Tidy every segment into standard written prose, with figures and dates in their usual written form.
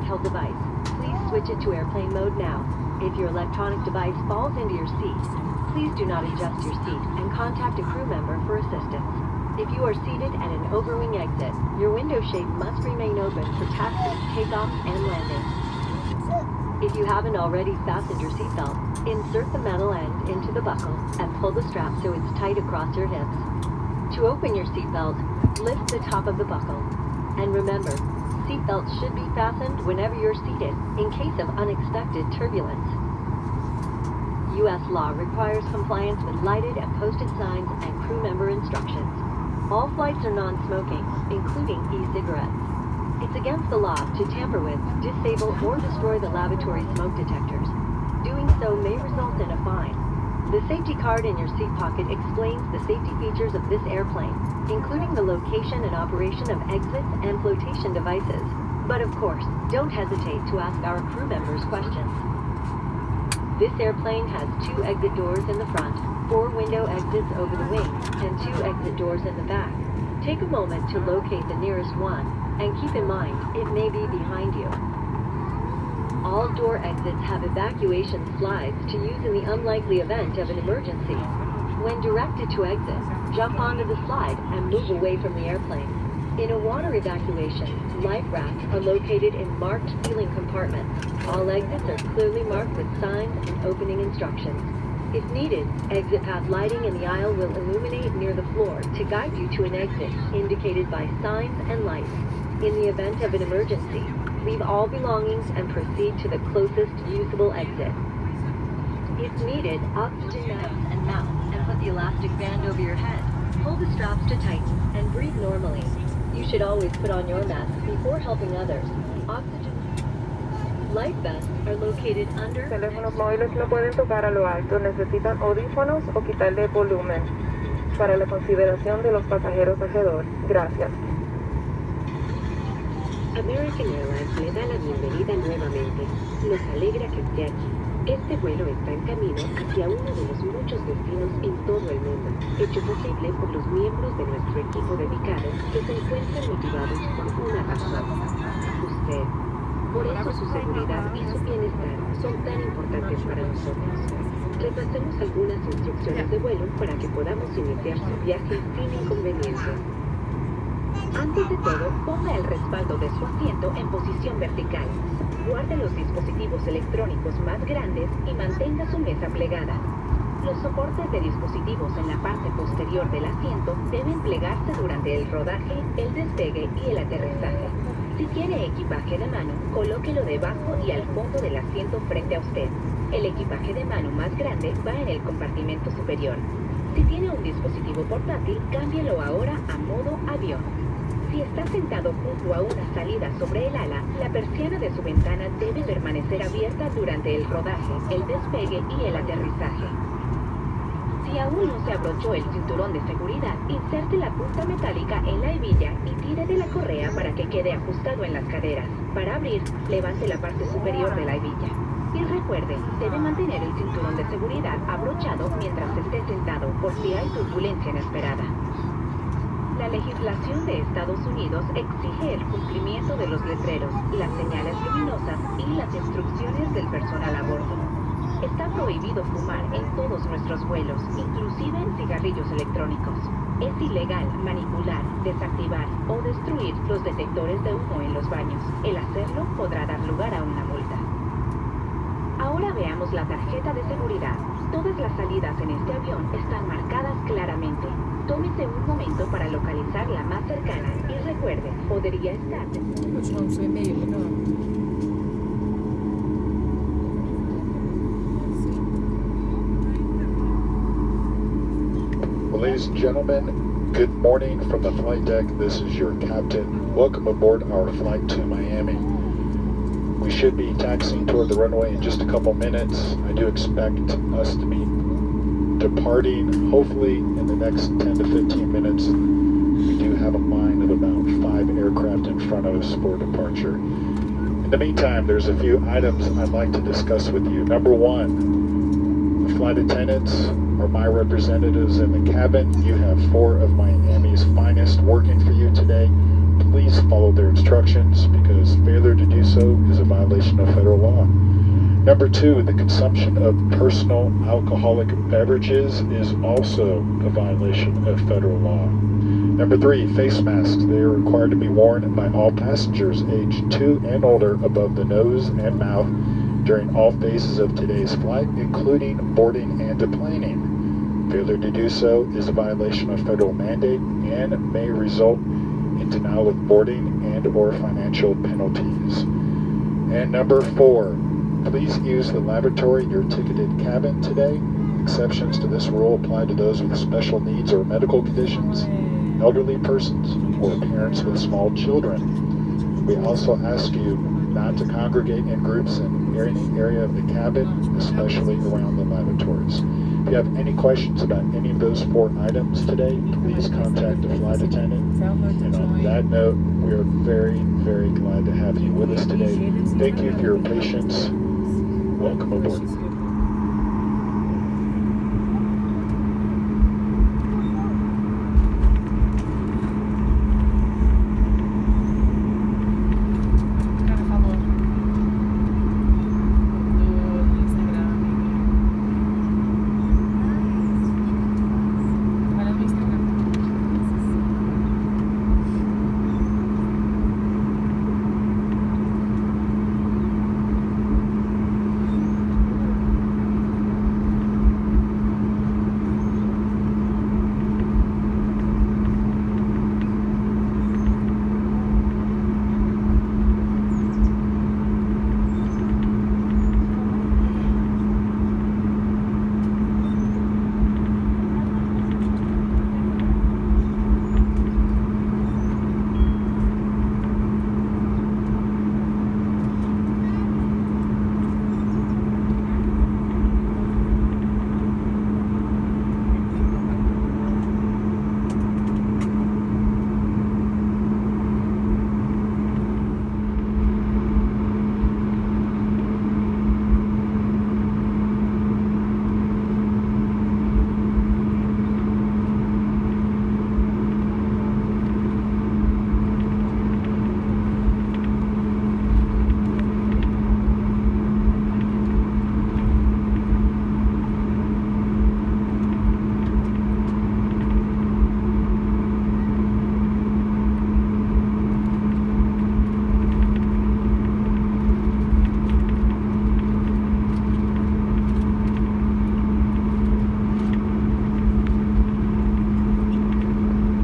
handheld device, please switch it to airplane mode now. If your electronic device falls into your seat, please do not adjust your seat and contact a crew member for assistance. If you are seated at an overwing exit, your window shade must remain open for taxi, takeoff, and landing. If you haven't already fastened your seatbelt, insert the metal end into the buckle and pull the strap so it's tight across your hips. To open your seatbelt, lift the top of the buckle. And remember, seatbelts should be fastened whenever you're seated in case of unexpected turbulence. U.S. law requires compliance with lighted and posted signs and crew member instructions. All flights are non-smoking, including e-cigarettes. It's against the law to tamper with, disable, or destroy the lavatory smoke detectors. Doing so may result in a fine. The safety card in your seat pocket explains the safety features of this airplane, including the location and operation of exits and flotation devices. But of course, don't hesitate to ask our crew members questions. This airplane has 2 exit doors in the front, 4 window exits over the wings, and 2 exit doors in the back. Take a moment to locate the nearest one, and keep in mind, it may be behind you. All door exits have evacuation slides to use in the unlikely event of an emergency. When directed to exit, jump onto the slide and move away from the airplane. In a water evacuation, life rafts are located in marked ceiling compartments. All exits are clearly marked with signs and opening instructions. If needed, exit path lighting in the aisle will illuminate near the floor to guide you to an exit indicated by signs and lights. In the event of an emergency, leave all belongings and proceed to the closest usable exit. If needed, oxygen masks and mount and put the elastic band over your head. Pull the straps to tighten and breathe normally. You should always put on your mask before helping others. Oxygen life vests are located under... Teléfonos móviles no pueden tocar a lo alto, necesitan audífonos o quitarle volumen. Para la consideración de los pasajeros alrededor. Gracias. American Airlines le da la bienvenida nuevamente. Nos alegra que esté aquí. Este vuelo está en camino hacia uno de los muchos destinos en todo el mundo, hecho posible por los miembros de nuestro equipo dedicado que se encuentran motivados por una razón. Usted. Por eso su seguridad y su bienestar son tan importantes para nosotros. Repasemos algunas instrucciones de vuelo para que podamos iniciar su viaje sin inconvenientes. Antes de todo, ponga el respaldo de su asiento en posición vertical. Guarde los dispositivos electrónicos más grandes y mantenga su mesa plegada. Los soportes de dispositivos en la parte posterior del asiento deben plegarse durante el rodaje, el despegue y el aterrizaje. Si tiene equipaje de mano, colóquelo debajo y al fondo del asiento frente a usted. El equipaje de mano más grande va en el compartimento superior. Si tiene un dispositivo portátil, cámbielo ahora a modo avión. Si está sentado junto a una salida sobre el ala, la persiana de su ventana debe permanecer abierta durante el rodaje, el despegue y el aterrizaje. Si aún no se abrochó el cinturón de seguridad, inserte la punta metálica en la hebilla y tire de la correa para que quede ajustado en las caderas. Para abrir, levante la parte superior de la hebilla. Y recuerde, debe mantener el cinturón de seguridad abrochado mientras esté sentado por si hay turbulencia inesperada. La legislación de Estados Unidos exige el cumplimiento de los letreros, las señales luminosas y las instrucciones del personal a bordo. Está prohibido fumar en todos nuestros vuelos, inclusive en cigarrillos electrónicos. Es ilegal manipular, desactivar o destruir los detectores de humo en los baños. El hacerlo podrá dar lugar a una multa. Ahora veamos la tarjeta de seguridad. Todas las salidas en este avión están marcadas claramente. Tómese un momento para localizar la más cercana y recuerde, podría estar... Well, ladies and gentlemen, good morning from the flight deck. This is your captain. Welcome aboard our flight to Miami. We should be taxiing toward the runway in just a couple minutes. I do expect us to be departing hopefully in the next 10 to 15 minutes. We do have a line of about 5 aircraft in front of us for departure. In the meantime, there's a few items I'd like to discuss with you. Number one, the flight attendants are my representatives in the cabin. You have 4 of Miami's finest working for you today. please follow their instructions because failure to do so is a violation of federal law. Number 2, the consumption of personal alcoholic beverages is also a violation of federal law. Number 3, face masks. They are required to be worn by all passengers aged 2 and older above the nose and mouth during all phases of today's flight, including boarding and deplaning. Failure to do so is a violation of federal mandate and may result in denial of boarding and or financial penalties. And number 4, please use the lavatory in your ticketed cabin today. Exceptions to this rule apply to those with special needs or medical conditions, elderly persons, or parents with small children. We also ask you not to congregate in groups in any area of the cabin, especially around the lavatories. If you have any questions about any of those 4 items today, please contact the flight attendant. And on that note, we are very, very glad to have you with us today. Thank you for your patience. Welcome aboard.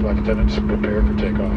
Flight attendants, prepare for takeoff.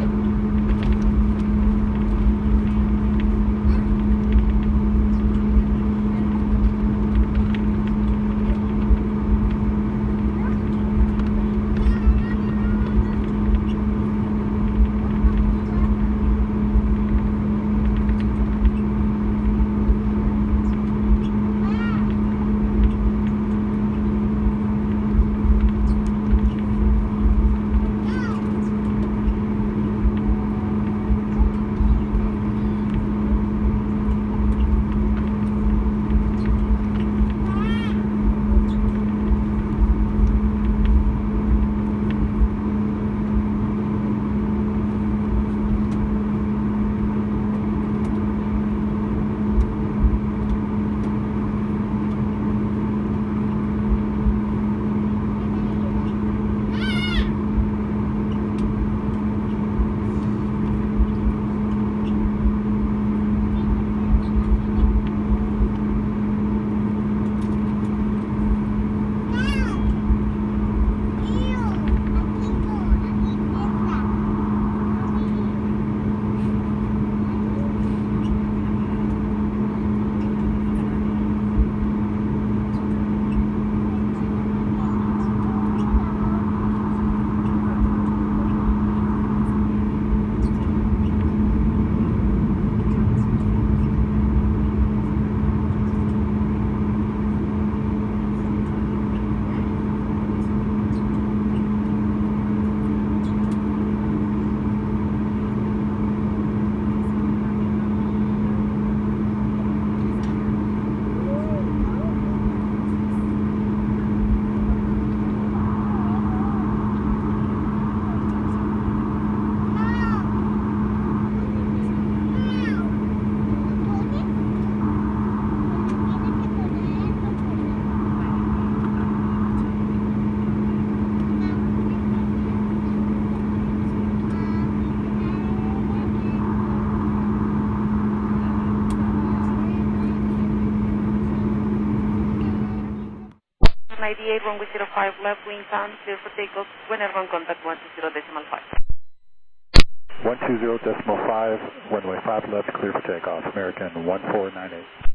98, runway 05 left, wing time, clear for takeoff, when everyone contact 120.5. 120.5, runway 5 left, clear for takeoff. American 1498.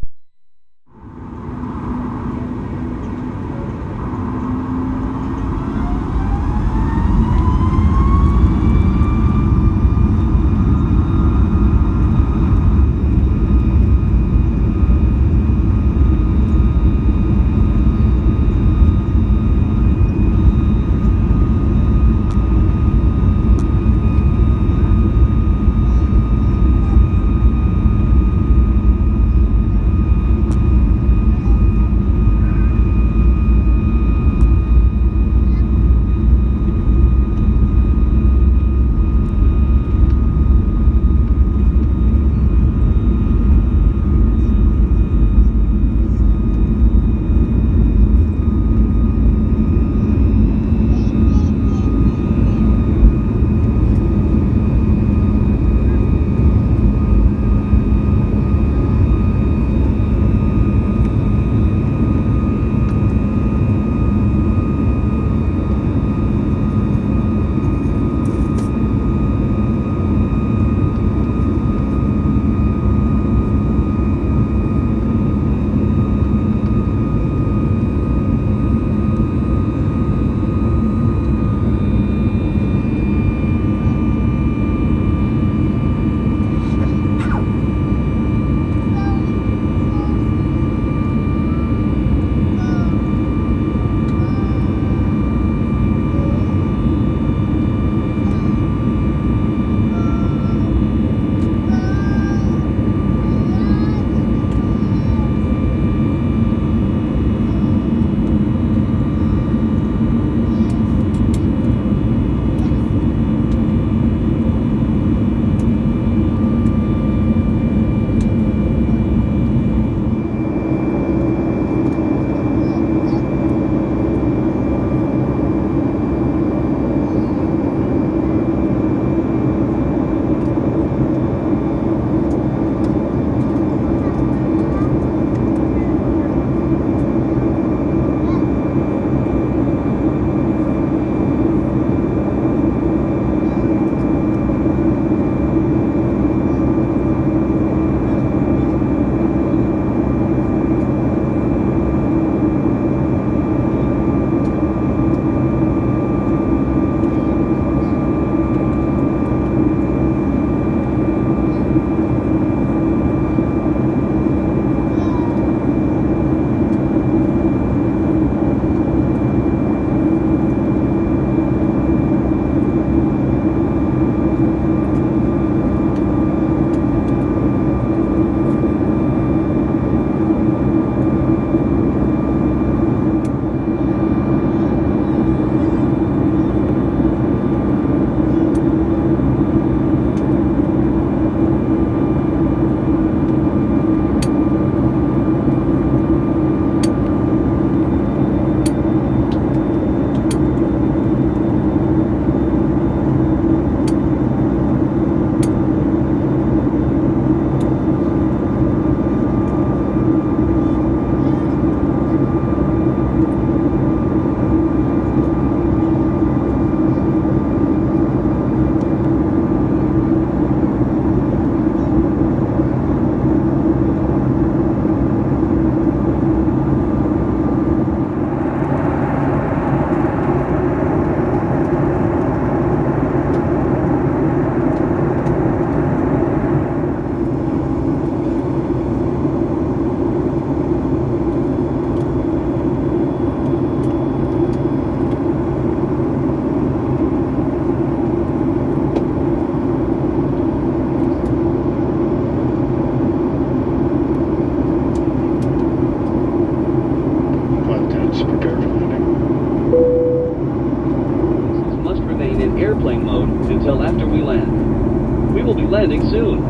until after we land. We will be landing soon.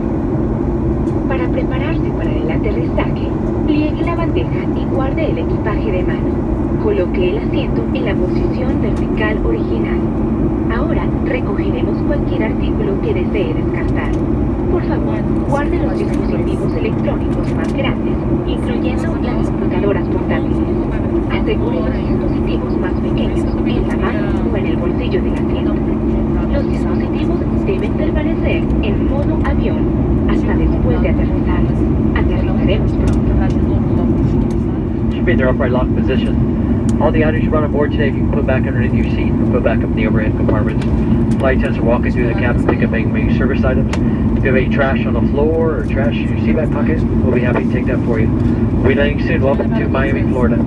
Para prepararse para el aterrizaje, pliegue la bandeja y guarde el equipaje de mano. Coloque el asiento en la posición vertical original. Ahora recogeremos cualquier artículo que desee descartar. Por favor, guarde los dispositivos electrónicos más grandes, incluyendo las computadoras portátiles. Asegure los dispositivos más pequeños en la mano o en el bolsillo del asiento. Los dispositivos deben permanecer en modo avión hasta después de aterrizar. Aterrizaremos pronto. Should be in their upright lock position. All the items you brought on board today, if you can put back underneath your seat or put back up in the overhead compartments. Flight attendants are walking through the cabin, pick up any service items. If you have any trash on the floor or trash in your seatback pocket, we'll be happy to take that for you. We'll be landing soon. Welcome to Miami, Florida.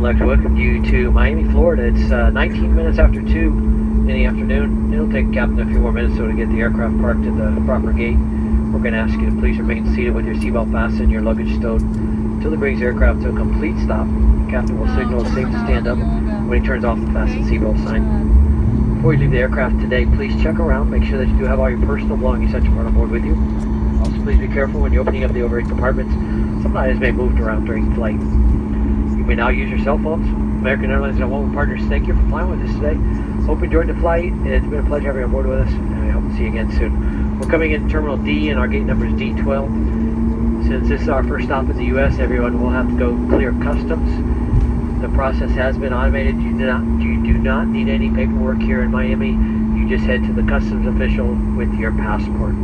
like to welcome you to Miami, Florida. It's 19 minutes after 2 in the afternoon. It'll take Captain a few more minutes to get the aircraft parked at the proper gate. We're going to ask you to please remain seated with your seatbelt fastened and your luggage stowed until it brings the aircraft to a complete stop. The captain will signal it's safe to stand up when he turns off the fasten seatbelt sign. Before you leave the aircraft today, please check around. Make sure that you do have all your personal belongings that you brought on board with you. Also, please be careful when you're opening up the overhead compartments. Some items may move around during flight. You may now use your cell phones. American Airlines and One Partners, thank you for flying with us today. Hope you enjoyed the flight. It's been a pleasure having you on board with us, and we hope to see you again soon. We're coming in Terminal D, and our gate number is D12. Since this is our first stop in the U.S., everyone will have to go clear customs. The process has been automated. You do not need any paperwork here in Miami. You just head to the customs official with your passport.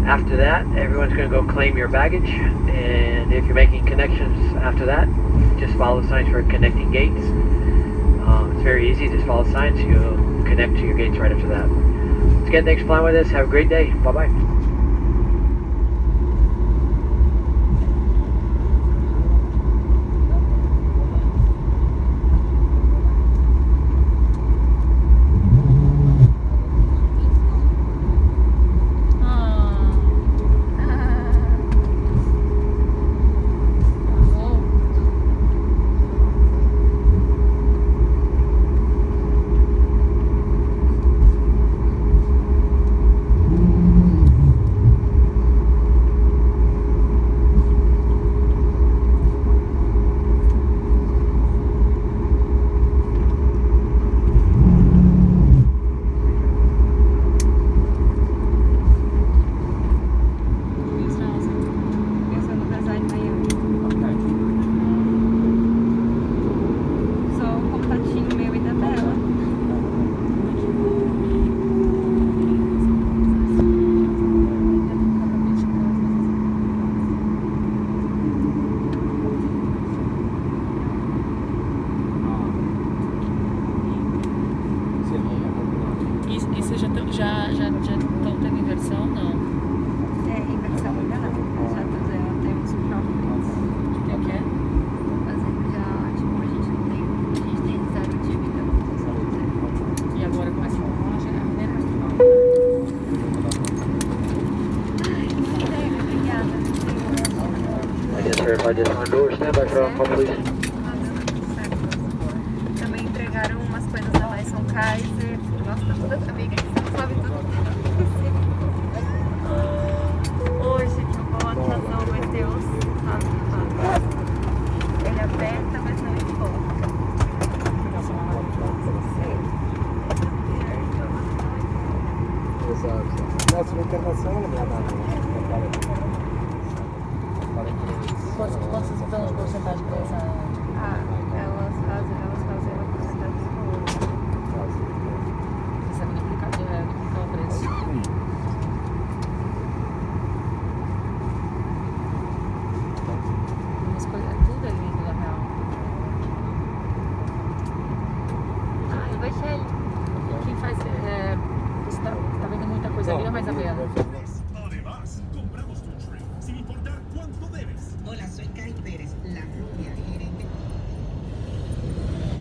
After that, everyone's going to go claim your baggage, and if you're making connections after that, just follow the signs for connecting gates. It's very easy, just follow the signs, you'll connect to your gates right after that. Once again, thanks for flying with us, have a great day, bye-bye. E vocês já estão tendo inversão? Não. Inversão ainda não. Já temos profits. O que é? Fazendo já, tipo, a gente tem zero dívida. E agora com essa loja, né? Obrigada. I just verified this on door, stand by for on please. Também entregaram umas coisas da Maison Kaiser. Nossa, tá toda amiga que você sabe tudo. Hoje que eu vou atrasar, mas Deus sabe. Ele aperta, mas não enfoca. Nossa, internacional Quantos dão de porcentagem para essa? Elas fazem uma porcentagem boa. Você sabe duplicar o preço. Umas coisas, tudo é lindo na real. Ai, Baixelli. Quem faz. Você tá vendo muita coisa ali ou mais a venda?